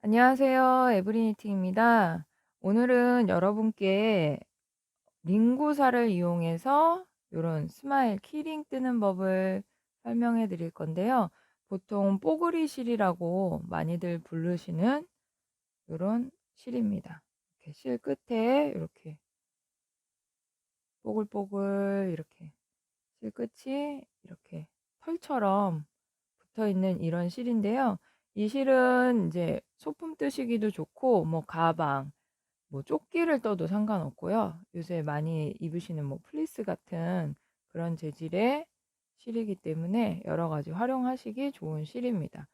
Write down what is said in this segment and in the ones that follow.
안녕하세요. 에브리니팅입니다. 오늘은 여러분께 링구사를 이용해서 요런 스마일 키링 뜨는 법을 설명해 드릴 건데요. 보통 뽀글이 실이라고 많이들 부르시는 요런 실입니다. 이렇게 실 끝에 이렇게 뽀글뽀글 이렇게 실 끝이 이렇게 털처럼 붙어 있는 이런 실인데요. 이 실은 이제 소품 뜨시기도 좋고 뭐 가방, 뭐 조끼를 떠도 상관없고요. 요새 많이 입으시는 뭐 플리스 같은 그런 재질의 실이기 때문에 여러 가지 활용하시기 좋은 실입니다.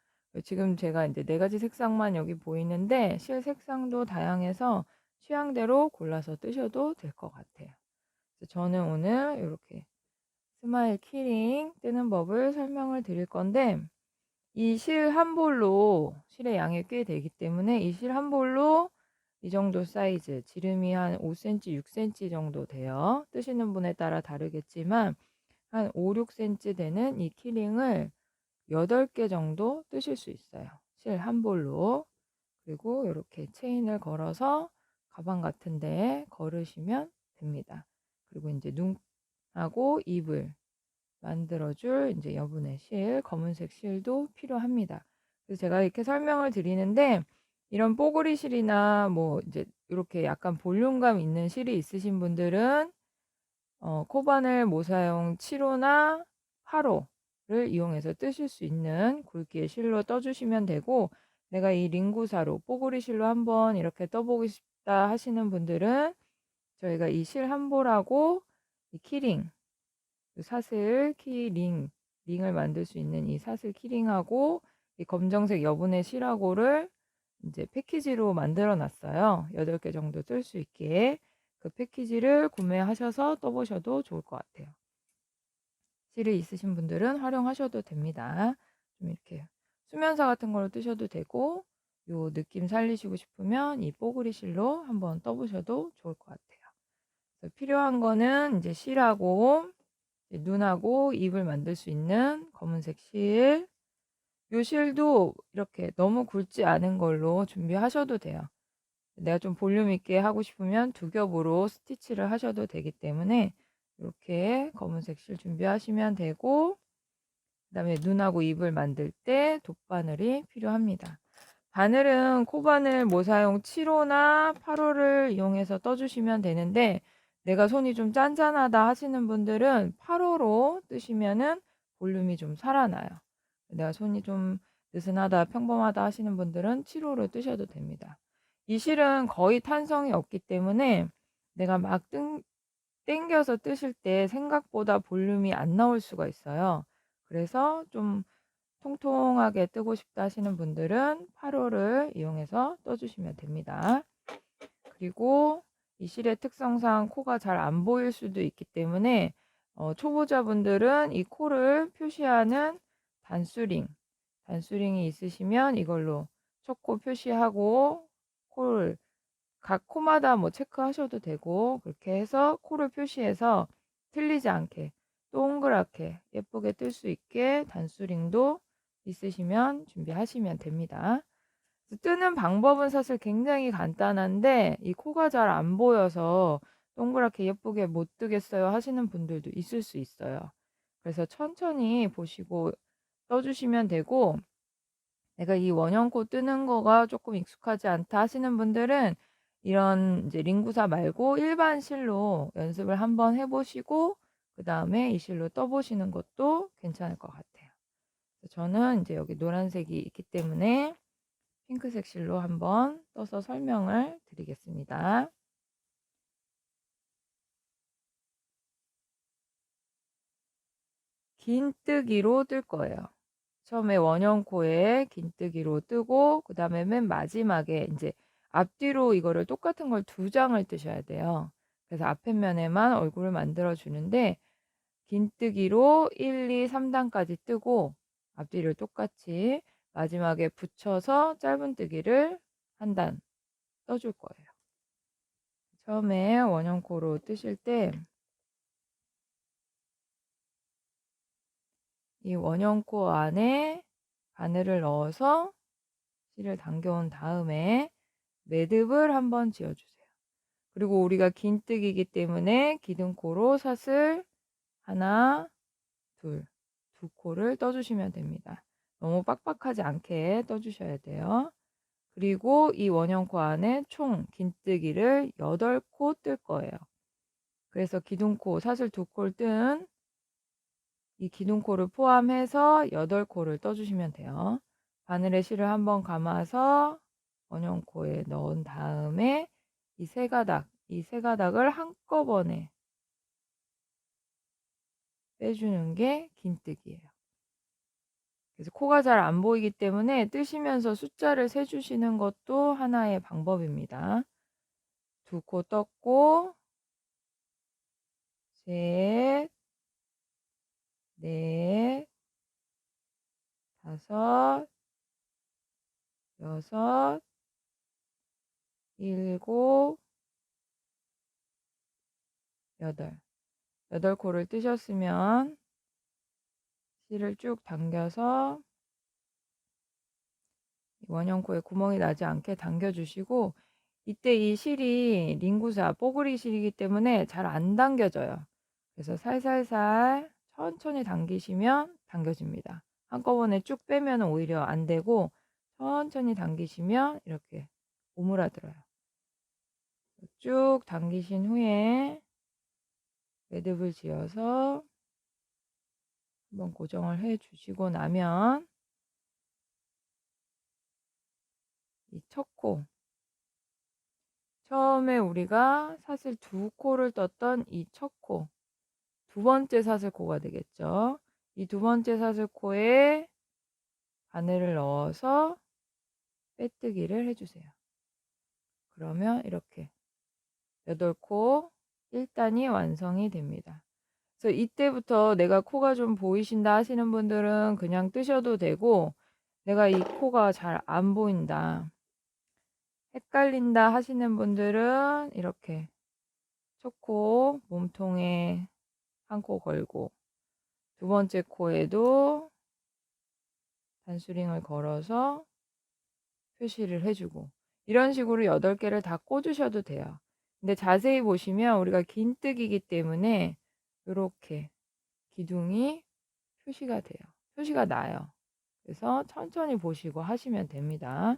지금 제가 이제 4가지 색상만 여기 보이는데 실 색상도 다양해서 취향대로 골라서 뜨셔도 될 것 같아요. 그래서 저는 오늘 이렇게 스마일 키링 뜨는 법을 설명을 드릴 건데, 이 실 한 볼로 실의 양이 꽤 되기 때문에 이 실 한 볼로 이 정도 사이즈, 지름이 한 5cm, 6cm 정도 돼요. 뜨시는 분에 따라 다르겠지만 한 5, 6cm 되는 이 키링을 8개 정도 뜨실 수 있어요. 실 한 볼로. 그리고 이렇게 체인을 걸어서 가방 같은 데 걸으시면 됩니다. 그리고 이제 눈하고 입을 만들어줄 이제 여분의 실, 검은색 실도 필요합니다. 그래서 제가 이렇게 설명을 드리는데, 이런 뽀글이 실이나 뭐 이제 이렇게 약간 볼륨감 있는 실이 있으신 분들은 코바늘 모사용 7호나 8호를 이용해서 뜨실 수 있는 굵기의 실로 떠주시면 되고, 내가 이 링구사로 뽀글이 실로 한번 이렇게 떠보고 싶다 하시는 분들은 저희가 이 실 한 볼하고 이 키링, 사슬 키링, 링을 만들 수 있는 이 사슬 키링하고 이 검정색 여분의 실하고를 이제 패키지로 만들어 놨어요. 8개 정도 뜰 수 있게. 그 패키지를 구매하셔서 떠보셔도 좋을 것 같아요. 실이 있으신 분들은 활용하셔도 됩니다. 좀 이렇게 수면사 같은 걸로 뜨셔도 되고, 요 느낌 살리시고 싶으면 이 뽀글이 실로 한번 떠보셔도 좋을 것 같아요. 그래서 필요한 거는 이제 실하고 눈하고 입을 만들 수 있는 검은색 실. 요 실도 이렇게 너무 굵지 않은 걸로 준비하셔도 돼요. 내가 좀 볼륨 있게 하고 싶으면 2겹으로 스티치를 하셔도 되기 때문에 이렇게 검은색 실 준비하시면 되고, 그다음에 눈하고 입을 만들 때 돗바늘이 필요합니다. 바늘은 코바늘 모사용 7호나 8호를 이용해서 떠주시면 되는데, 내가 손이 좀 짠짠하다 하시는 분들은 8호로 뜨시면은 볼륨이 좀 살아나요. 내가 손이 좀 느슨하다, 평범하다 하시는 분들은 7호로 뜨셔도 됩니다. 이 실은 거의 탄성이 없기 때문에 내가 막 땡겨서 뜨실 때 생각보다 볼륨이 안 나올 수가 있어요. 그래서 좀 통통하게 뜨고 싶다 하시는 분들은 8호를 이용해서 떠주시면 됩니다. 그리고 이 실의 특성상 코가 잘 안 보일 수도 있기 때문에 초보자분들은 이 코를 표시하는 단수링, 단수링이 있으시면 이걸로 첫 코 표시하고 코를 각 코마다 뭐 체크하셔도 되고, 그렇게 해서 코를 표시해서 틀리지 않게 동그랗게 예쁘게 뜰 수 있게 단수링도 있으시면 준비하시면 됩니다. 뜨는 방법은 사실 굉장히 간단한데 이 코가 잘 안 보여서 동그랗게 예쁘게 못 뜨겠어요 하시는 분들도 있을 수 있어요. 그래서 천천히 보시고 떠주시면 되고, 내가 이 원형코 뜨는 거가 조금 익숙하지 않다 하시는 분들은 이런 이제 링구사 말고 일반 실로 연습을 한번 해 보시고 그다음에 이 실로 떠 보시는 것도 괜찮을 것 같아요. 저는 이제 여기 노란색이 있기 때문에 핑크색 실로 한번 떠서 설명을 드리겠습니다. 긴뜨기로 뜰 거예요. 처음에 원형코에 긴뜨기로 뜨고, 그다음에 맨 마지막에 이제 앞뒤로 이거를 똑같은 걸 2장을 뜨셔야 돼요. 그래서 앞에 면에만 얼굴을 만들어 주는데 긴뜨기로 1, 2, 3단까지 뜨고, 앞뒤를 똑같이 마지막에 붙여서 짧은뜨기를 한 단 떠줄 거예요. 처음에 원형코로 뜨실 때 이 원형코 안에 바늘을 넣어서 실을 당겨온 다음에 매듭을 한번 지어주세요. 그리고 우리가 긴뜨기이기 때문에 기둥코로 사슬 하나, 둘, 두 코를 떠주시면 됩니다. 너무 빡빡하지 않게 떠주셔야 돼요. 그리고 이 원형코 안에 총 긴뜨기를 8코 뜰 거예요. 그래서 기둥코 사슬 2코를 뜬 이 기둥코를 포함해서 8코를 떠주시면 돼요. 바늘에 실을 한번 감아서 원형코에 넣은 다음에 이 세 가닥을 한꺼번에 빼주는 게 긴뜨기예요. 그래서 코가 잘 안 보이기 때문에 뜨시면서 숫자를 세주시는 것도 하나의 방법입니다. 2코 떴고, 셋, 넷, 다섯, 여섯, 일곱, 여덟. 8코를 뜨셨으면 실을 쭉 당겨서 원형코에 구멍이 나지 않게 당겨주시고, 이때 이 실이 링구사 뽀글이 실이기 때문에 잘 안 당겨져요. 그래서 살살살 천천히 당기시면 당겨집니다. 한꺼번에 쭉 빼면 오히려 안 되고 천천히 당기시면 이렇게 오므라들어요. 쭉 당기신 후에 매듭을 지어서 한번 고정을 해 주시고 나면 이 첫 코, 처음에 우리가 사슬 2코를 떴던 이 첫 코, 두 번째 사슬코가 되겠죠. 이 두 번째 사슬코에 바늘을 넣어서 빼뜨기를 해주세요. 그러면 이렇게 8코 1단이 완성이 됩니다. 그래서 이때부터 내가 코가 좀 보이신다 하시는 분들은 그냥 뜨셔도 되고, 내가 이 코가 잘 안 보인다, 헷갈린다 하시는 분들은 이렇게 첫 코 몸통에 한 코 걸고 두 번째 코에도 단수링을 걸어서 표시를 해주고 이런 식으로 8개를 다 꽂으셔도 돼요. 근데 자세히 보시면 우리가 긴뜨기이기 때문에 이렇게 기둥이 표시가 돼요. 표시가 나요. 그래서 천천히 보시고 하시면 됩니다.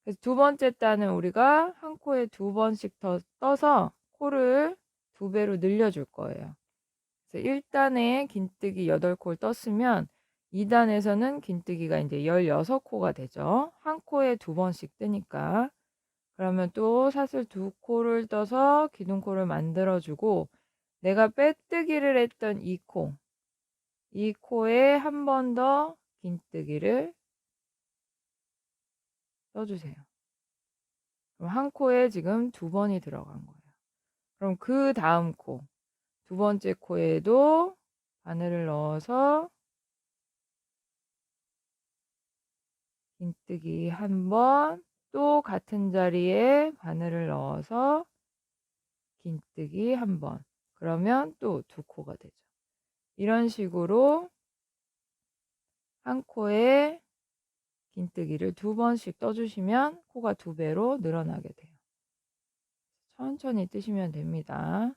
그래서 두 번째 단은 우리가 한 코에 2번씩 더 떠서 코를 2배로 늘려줄 거예요. 그래서 1단에 긴뜨기 8코를 떴으면 2단에서는 긴뜨기가 이제 16코가 되죠. 한 코에 2번씩 뜨니까. 그러면 또 사슬 2코를 떠서 기둥코를 만들어주고, 내가 빼뜨기를 했던 이 코에 한 번 더 긴뜨기를 떠주세요. 그럼 한 코에 지금 2번이 들어간 거예요. 그럼 그 다음 코, 두 번째 코에도 바늘을 넣어서 긴뜨기 한 번, 또 같은 자리에 바늘을 넣어서 긴뜨기 한 번. 그러면 또 2코가 되죠. 이런 식으로 한 코에 긴뜨기를 2번씩 떠주시면 코가 2배로 늘어나게 돼요. 천천히 뜨시면 됩니다.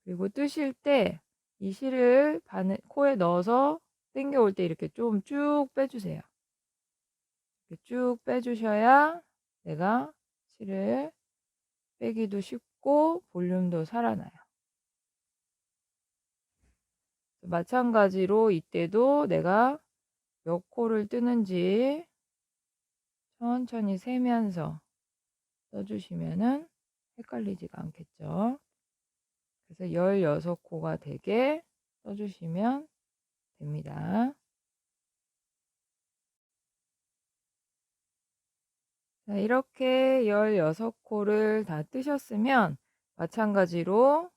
그리고 뜨실 때 이 실을 코에 넣어서 당겨올 때 이렇게 좀 쭉 빼주세요. 이렇게 쭉 빼주셔야 내가 실을 빼기도 쉽고 볼륨도 살아나요. 마찬가지로 이때도 내가 몇 코를 뜨는지 천천히 세면서 떠주시면은 헷갈리지가 않겠죠. 그래서 16코가 되게 떠주시면 됩니다. 자, 이렇게 16코를 다 뜨셨으면 마찬가지로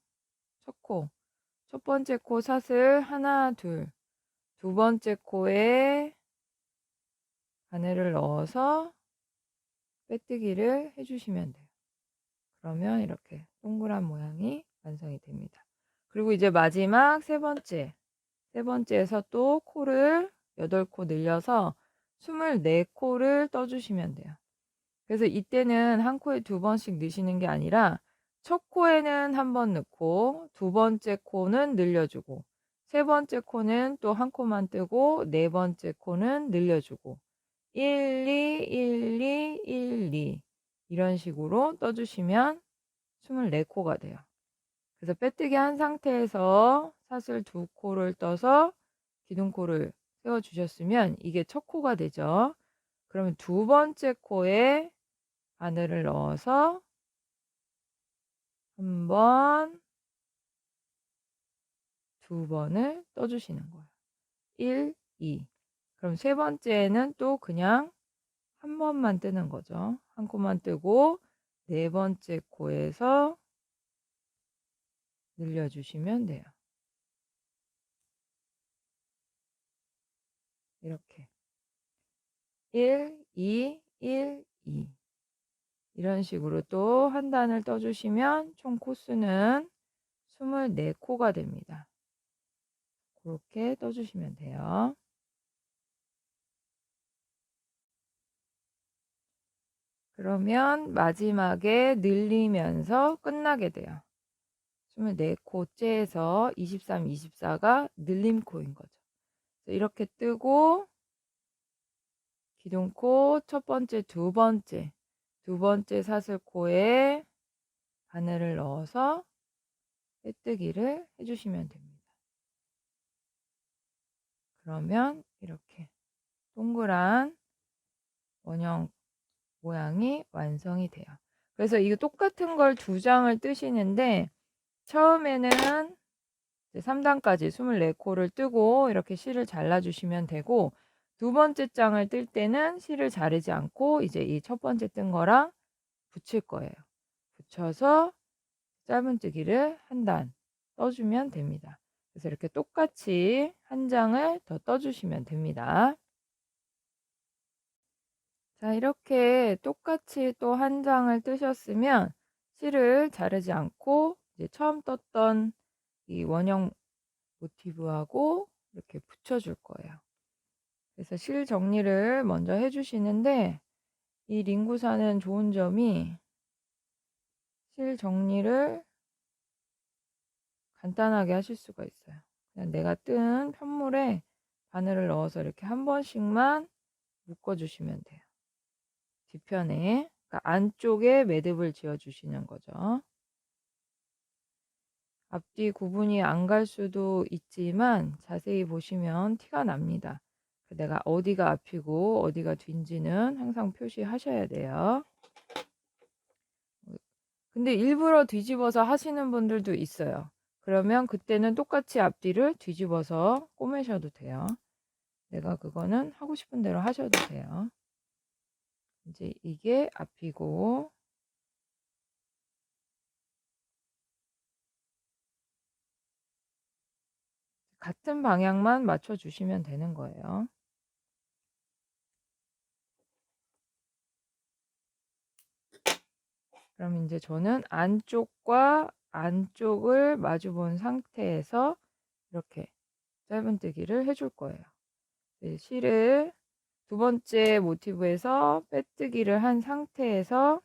첫 번째 코 사슬 하나, 둘, 두 번째 코에 바늘을 넣어서 빼뜨기를 해주시면 돼요. 그러면 이렇게 동그란 모양이 완성이 됩니다. 그리고 이제 마지막 세 번째에서 또 코를 8코 늘려서 24코를 떠주시면 돼요. 그래서 이때는 한 코에 2번씩 넣으시는 게 아니라 첫 코에는 1번 넣고 두 번째 코는 늘려주고 세 번째 코는 또 한 코만 뜨고 네 번째 코는 늘려주고 1, 2, 1, 2, 1, 2 이런 식으로 떠주시면 24코가 돼요. 그래서 빼뜨기 한 상태에서 사슬 2코를 떠서 기둥코를 세워 주셨으면 이게 첫 코가 되죠. 그러면 두 번째 코에 바늘을 넣어서 1번, 2번을 떠주시는 거예요. 1, 2. 그럼 세 번째에는 또 그냥 한 번만 뜨는 거죠. 한 코만 뜨고 네 번째 코에서 늘려주시면 돼요. 이렇게 1, 2, 1, 2 이런 식으로 또 한 단을 떠주시면 총 코수는 24코가 됩니다. 그렇게 떠주시면 돼요. 그러면 마지막에 늘리면서 끝나게 돼요. 24코째에서 23, 24가 늘림코인 거죠. 이렇게 뜨고 기둥코 첫 번째, 두 번째 사슬코에 바늘을 넣어서 빼뜨기를 해주시면 됩니다. 그러면 이렇게 동그란 원형 모양이 완성이 돼요. 그래서 이거 똑같은 걸 2장을 뜨시는데 처음에는 3단까지 24코를 뜨고 이렇게 실을 잘라주시면 되고 두 번째 장을 뜰 때는 실을 자르지 않고 이제 이 첫 번째 뜬 거랑 붙일 거예요. 붙여서 짧은뜨기를 한 단 떠주면 됩니다. 그래서 이렇게 똑같이 한 장을 더 떠주시면 됩니다. 자, 이렇게 똑같이 또 한 장을 뜨셨으면 실을 자르지 않고 이제 처음 떴던 이 원형 모티브하고 이렇게 붙여줄 거예요. 그래서 실 정리를 먼저 해주시는데 이 링구사는 좋은 점이 실 정리를 간단하게 하실 수가 있어요. 그냥 내가 뜬 편물에 바늘을 넣어서 이렇게 한 번씩만 묶어주시면 돼요. 뒤편에, 그러니까 안쪽에 매듭을 지어주시는 거죠. 앞뒤 구분이 안 갈 수도 있지만 자세히 보시면 티가 납니다. 내가 어디가 앞이고 어디가 뒤인지는 항상 표시하셔야 돼요. 근데 일부러 뒤집어서 하시는 분들도 있어요. 그러면 그때는 똑같이 앞뒤를 뒤집어서 꼬매셔도 돼요. 내가 그거는 하고 싶은 대로 하셔도 돼요. 이제 이게 앞이고 같은 방향만 맞춰 주시면 되는 거예요. 그럼 이제 저는 안쪽과 안쪽을 마주 본 상태에서 이렇게 짧은뜨기를 해줄 거예요. 실을 두 번째 모티브에서 빼뜨기를 한 상태에서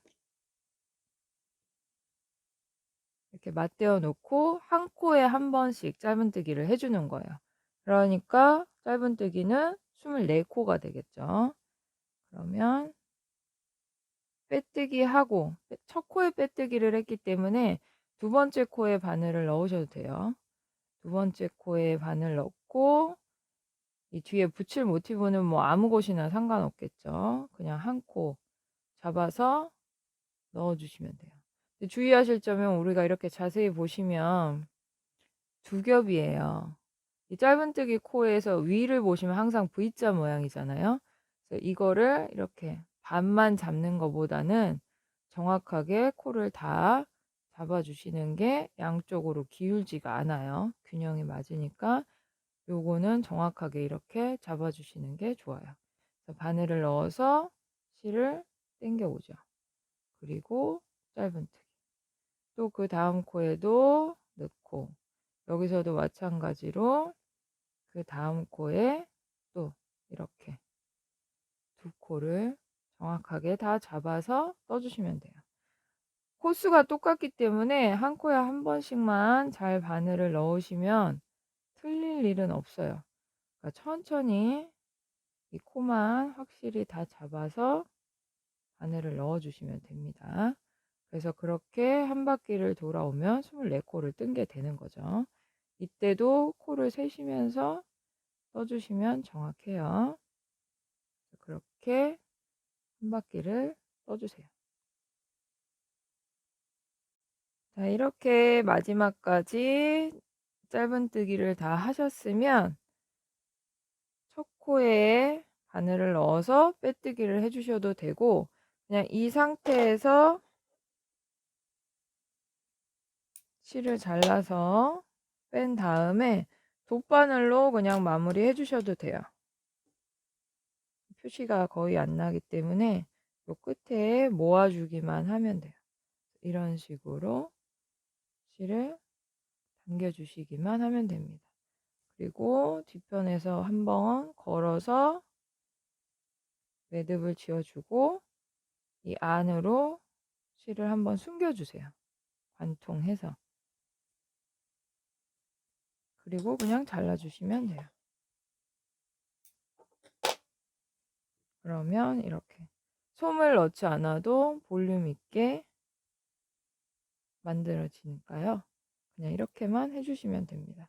이렇게 맞대어 놓고 한 코에 한 번씩 짧은뜨기를 해주는 거예요. 그러니까 짧은뜨기는 24코가 되겠죠. 그러면 빼뜨기 하고 첫 코에 빼뜨기를 했기 때문에 두 번째 코에 바늘을 넣으셔도 돼요. 두 번째 코에 바늘 넣고 이 뒤에 붙일 모티브는 뭐 아무 곳이나 상관없겠죠. 그냥 한 코 잡아서 넣어주시면 돼요. 주의하실 점은 우리가 이렇게 자세히 보시면 두 겹이에요. 이 짧은뜨기 코에서 위를 보시면 항상 V자 모양이잖아요. 그래서 이거를 이렇게 반만 잡는 것보다는 정확하게 코를 다 잡아주시는 게 양쪽으로 기울지가 않아요. 균형이 맞으니까 요거는 정확하게 이렇게 잡아주시는 게 좋아요. 그래서 바늘을 넣어서 실을 당겨 오죠. 그리고 짧은뜨기. 또 그 다음 코에도 넣고 여기서도 마찬가지로 그 다음 코에 또 이렇게 두 코를 정확하게 다 잡아서 떠주시면 돼요. 코수가 똑같기 때문에 한 코에 한 번씩만 잘 바늘을 넣으시면 틀릴 일은 없어요. 그러니까 천천히 이 코만 확실히 다 잡아서 바늘을 넣어 주시면 됩니다. 그래서 그렇게 한 바퀴를 돌아오면 24코를 뜬 게 되는 거죠. 이때도 코를 세시면서 떠 주시면 정확해요. 그렇게 한 바퀴를 떠 주세요. 자, 이렇게 마지막까지 짧은뜨기를 다 하셨으면 첫 코에 바늘을 넣어서 빼뜨기를 해 주셔도 되고, 그냥 이 상태에서 실을 잘라서 뺀 다음에 돗바늘로 그냥 마무리해 주셔도 돼요. 표시가 거의 안 나기 때문에 요 끝에 모아주기만 하면 돼요. 이런 식으로 실을 당겨 주시기만 하면 됩니다. 그리고 뒤편에서 한번 걸어서 매듭을 지어 주고 이 안으로 실을 한번 숨겨 주세요. 관통해서. 그리고 그냥 잘라 주시면 돼요. 그러면 이렇게 솜을 넣지 않아도 볼륨 있게 만들어지니까요. 그냥 이렇게만 해 주시면 됩니다.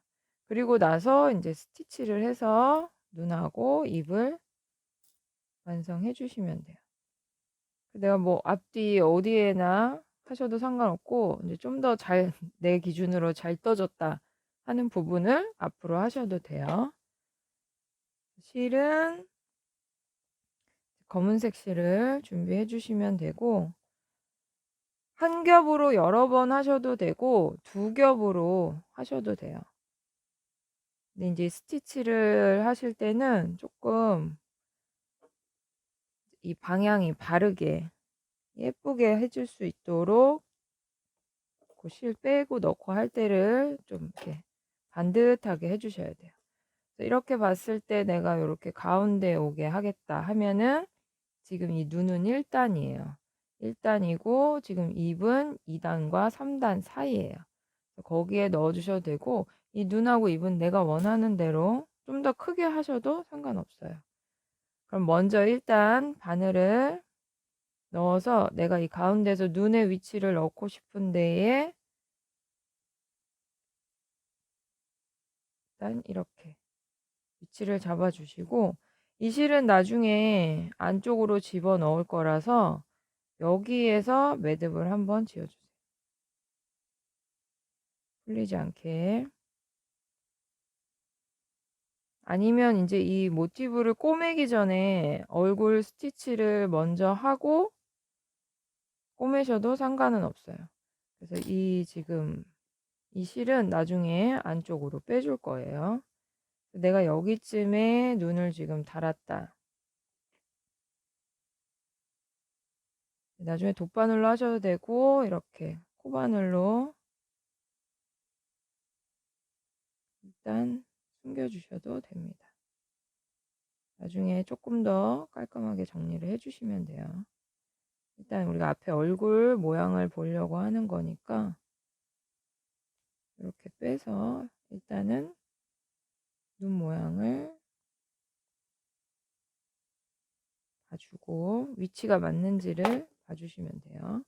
그리고 나서 인제 스티치를 해서 눈하고 입을 완성해 주시면 돼요. 내가 뭐 앞뒤 어디에나 하셔도 상관없고, 인제 좀 더 잘 내 기준으로 잘 떠졌다 하는 부분을 앞으로 하셔도 돼요. 실은 검은색 실을 준비해 주시면 되고, 한 겹으로 여러 번 하셔도 되고 두 겹으로 하셔도 돼요. 근데 인제 스티치를 하실 때는 쪼끔 이 방향이 바르게 예쁘게 해줄 수 있도록 그 실 빼고 넣고 할 때를 좀 이렇게 반듯하게 해 주셔야 돼요. 그래서 이렇게 봤을 때 '내가 요렇게 가운데 오게 하겠다.' 하면은 지금 이 눈은 1 단이에요. 1 단이고 지금 입은 2 단과 3단 사이예요. 거기에 넣어 주셔도 되고, 이 눈하고 입은 내가 원하는 대로 좀 더 크게 하셔도 상관없어요. 그럼 먼저 일단 바늘을 넣어서 내가 이 가운데서 눈의 위치를 넣고 싶은 데에 일단 이렇게 위치를 잡아 주시고, 이 실은 나중에 안쪽으로 집어넣을 거라서 여기에서 매듭을 한번 지어 주세요. 풀리지 않게. 아니면 인제 이 모티브를 꼬매기 전에 얼굴 스티치를 먼저 하고 꼬매셔도 상관은 없어요. 그래서 이 지금 이 실은 나중에 안쪽으로 빼줄 거예요. 내가 여기쯤에 눈을 지금 달았다. 나중에 돗바늘로 하셔도 되고 이렇게 코바늘로 일단 숨겨 주셔도 됩니다. 나중에 쪼끔 더 깔끔하게 정리를 해 주시면 돼요. 일단 우리가 앞에 얼굴 모양을 보려고 하는 거니까 이렇게 빼서 일단은 눈 모양을 봐주고 위치가 맞는지를 봐주시면 돼요.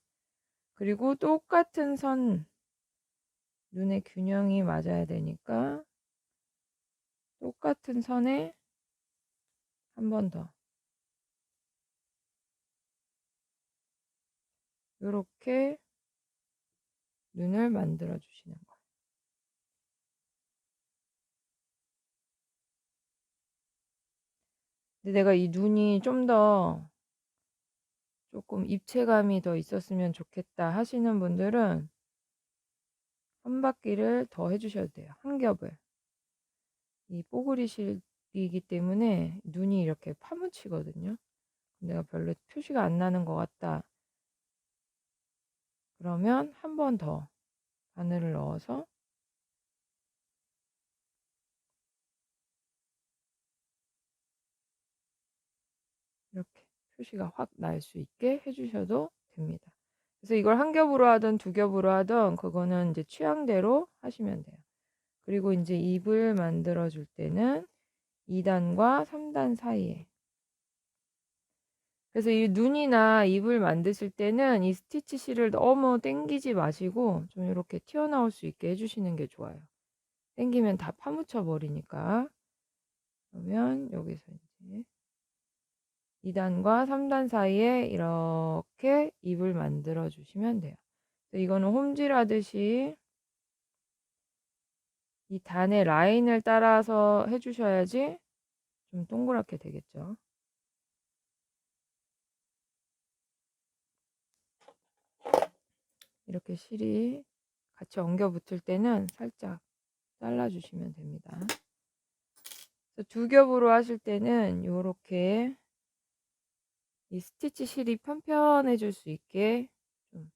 그리고 똑같은 선, 눈의 균형이 맞아야 되니까 똑같은 선에 한 번 더 요렇게 눈을 만들어 주시는 거예요. 근데 내가 이 눈이 좀 더 조금 입체감이 더 있었으면 좋겠다 하시는 분들은 한 바퀴를 더 해 주셔도 돼요. 한 겹을. 이 뽀글이 실이기 때문에 눈이 이렇게 파묻히거든요. 내가 별로 표시가 안 나는 것 같다. 그러면 한 번 더 바늘을 넣어서 이렇게 표시가 확 날 수 있게 해 주셔도 됩니다. 그래서 이걸 한 겹으로 하든 두 겹으로 하든 그거는 이제 취향대로 하시면 돼요. 그리고 인제 입을 만들어 줄 때는 2 단과 3단 사이에, 그래서 이 눈이나 입을 만드실 때는 이 스티치 실을 너무 당기지 마시고 좀 요렇게 튀어나올 수 있게 해 주시는 게 좋아요. 당기면 다 파묻혀 버리니까. 그러면 여기서 인제 2 단과 3단 사이에 이렇게 입을 만들어 주시면 돼요. 그래서 이거는 홈질하듯이 이 단의 라인을 따라서 해 주셔야지 좀 동그랗게 되겠죠. 이렇게 실이 같이 엉겨 붙을 때는 살짝 잘라 주시면 됩니다. 그래서 두 겹으로 하실 때는 요렇게 이 스티치 실이 편편해질 수 있게 좀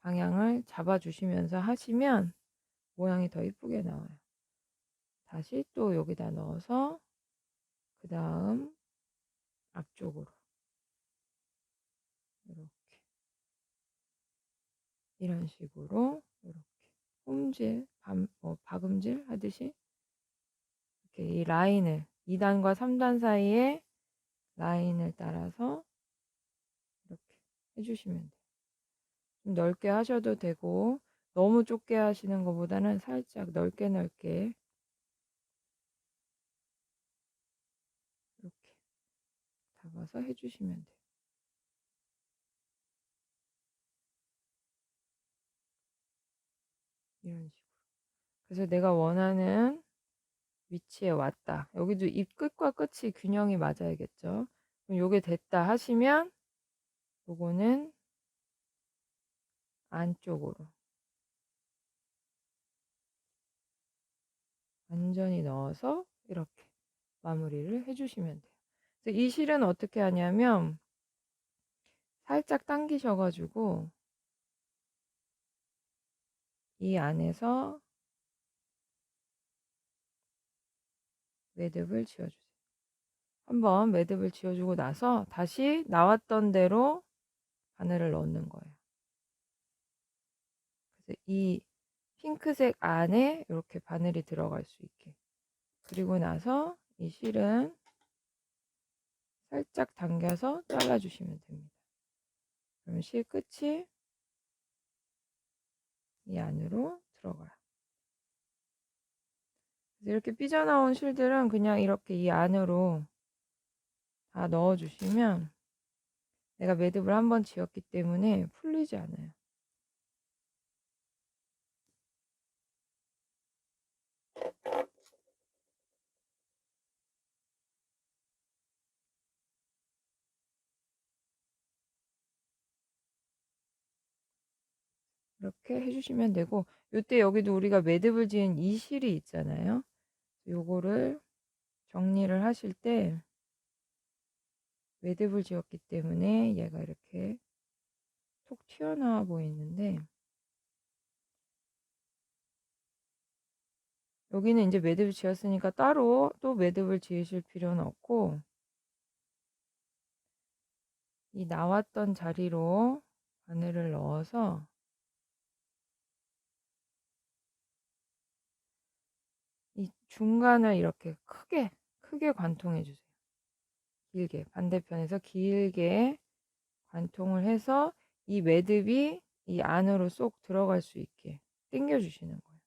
방향을 잡아 주시면서 하시면 모양이 더 이쁘게 나와요. 다시 또 여기다 넣어서 그다음 앞쪽으로 요렇게 이런 식으로 요렇게 홈질 박음질 하듯이 이렇게 이 라인을 2 단과 3단 사이에 라인을 따라서 이렇게 해 주시면 돼요. 좀 넓게 하셔도 되고 너무 좁게 하시는 것보다는 살짝 넓게 이렇게 잡아서 해 주시면 돼요. 이런 식으로. 그래서 내가 원하는 위치에 왔다. 여기도 입 끝과 끝이 균형이 맞아야겠죠. 그럼 요게 됐다 하시면 요거는 안쪽으로 완전히 넣어서 이렇게 마무리를 해 주시면 돼요. 그래서 이 실은 어떻게 하냐면 살짝 당기셔 가지고 이 안에서 매듭을 지어 주세요. 한번 매듭을 지어 주고 나서 다시 나왔던 대로 바늘을 넣는 거예요. 그래서 이 핑크색 안에 요렇게 바늘이 들어갈 수 있게. 그리고 나서 이 실은 살짝 당겨서 잘라 주시면 됩니다. 그러면 실 끝이 이 안으로 들어가요. 그래서 이렇게 삐져나온 실들은 그냥 이렇게 이 안으로 다 넣어 주시면 내가 매듭을 한번 지었기 때문에 풀리지 않아요. 이렇게 해 주시면 되고, 요때 여기도 우리가 매듭을 지은 이 실이 있잖아요. 요거를 정리를 하실 때 매듭을 지었기 때문에 얘가 이렇게 톡 튀어나와 보이는데, 여기는 인제 매듭을 지었으니까 따로 또 매듭을 지으실 필요는 없고 이 나왔던 자리로 바늘을 넣어서 이 중간을 이렇게 크게 관통해 주세요. 길게 반대편에서 길게 관통을 해서 이 매듭이 이 안으로 쏙 들어갈 수 있게 당겨 주시는 거예요.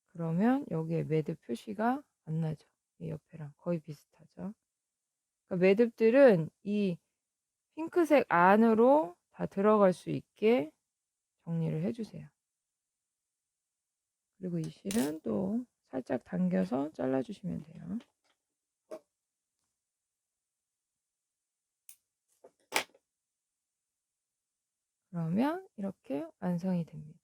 그러면 여기에 매듭 표시가 안 나죠. 이 옆에랑 거의 비슷하죠. 그러니까 매듭들은 이 핑크색 안으로 다 들어갈 수 있게 정리를 해 주세요. 그리고 이 실은 또 살짝 당겨서 잘라 주시면 돼요. 그러면 이렇게 완성이 됩니다.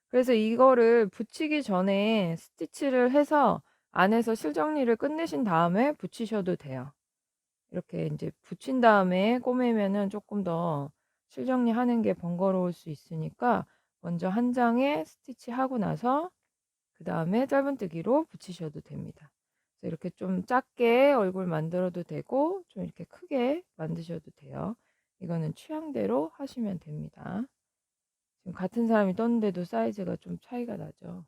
그래서 이거를 붙이기 전에 스티치를 해서 안에서 실 정리를 끝내신 다음에 붙이셔도 돼요. 이렇게 인제 붙인 다음에 꼬매면은 쪼끔 더 실 정리하는 게 번거로울 수 있으니까 먼저 한 장에 스티치하고 나서 그다음에 짧은뜨기로 붙이셔도 됩니다. 그래서 이렇게 좀 작게 얼굴 만들어도 되고 좀 이렇게 크게 만드셔도 돼요. 이거는 취향대로 하시면 됩니다. 지금 같은 사람이 떴는데도 사이즈가 좀 차이가 나죠.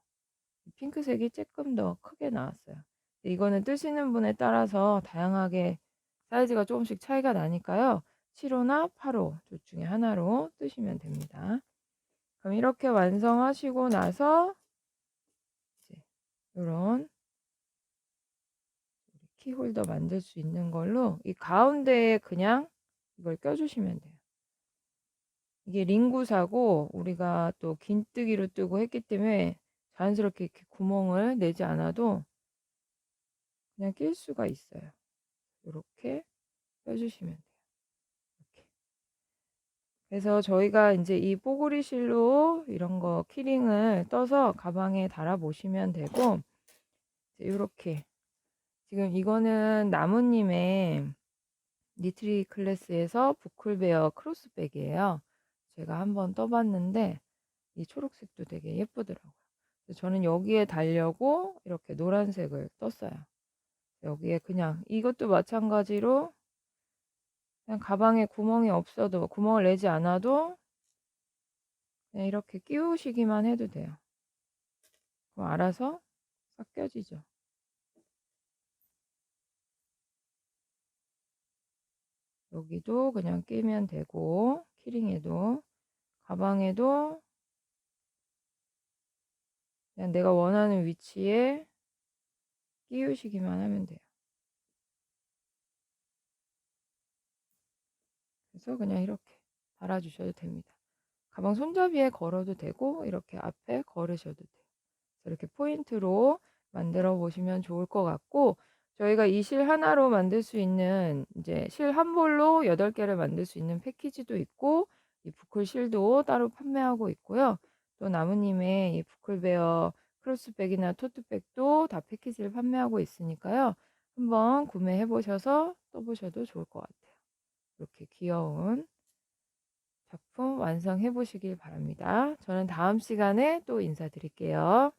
핑크색이 조금 더 크게 나왔어요. 이거는 뜨시는 분에 따라서 다양하게 사이즈가 조금씩 차이가 나니까요. 7호나 8호 둘 중에 하나로 뜨시면 됩니다. 그럼 이렇게 완성하시고 나서 이제 요런 키홀더 만들 수 있는 걸로 이 가운데에 그냥 이걸 껴주시면 돼요. 이게 링구사고 우리가 또 긴뜨기로 뜨고 했기 때문에 자연스럽게 이렇게 구멍을 내지 않아도 그냥 낄 수가 있어요. 이렇게 껴주시면 돼요. 이렇게. 그래서 저희가 이제 이 뽀글이 실로 이런 거 키링을 떠서 가방에 달아 보시면 되고, 이렇게 지금 이거는 나무님의 니트리 클래스에서 부클베어 크로스백이에요. 제가 한번 떠봤는데 이 초록색도 되게 예쁘더라고요. 그래서 저는 여기에 달려고 이렇게 노란색을 떴어요. 여기에 그냥 이것도 마찬가지로 그냥 가방에 구멍이 없어도 구멍을 내지 않아도 그냥 이렇게 끼우시기만 해도 돼요. 그럼 알아서 싹 껴지죠. 여기도 그냥 끼면 되고 키링에도 가방에도 그냥 내가 원하는 위치에 끼우시기만 하면 돼요. 그래서 그냥 이렇게 달아주셔도 됩니다. 가방 손잡이에 걸어도 되고 이렇게 앞에 걸으셔도 돼요. 이렇게 포인트로 만들어 보시면 좋을 것 같고, 저희가 이 실 하나로 만들 수 있는 이제 실 한 볼로 8개를 만들 수 있는 패키지도 있고, 이 부클 실도 따로 판매하고 있고요. 또 나무님의 이 부클베어 크로스백이나 토트백도 다 패키지를 판매하고 있으니까요. 한번 구매해 보셔서 써보셔도 좋을 것 같아요. 이렇게 귀여운 작품 완성해 보시길 바랍니다. 저는 다음 시간에 또 인사드릴게요.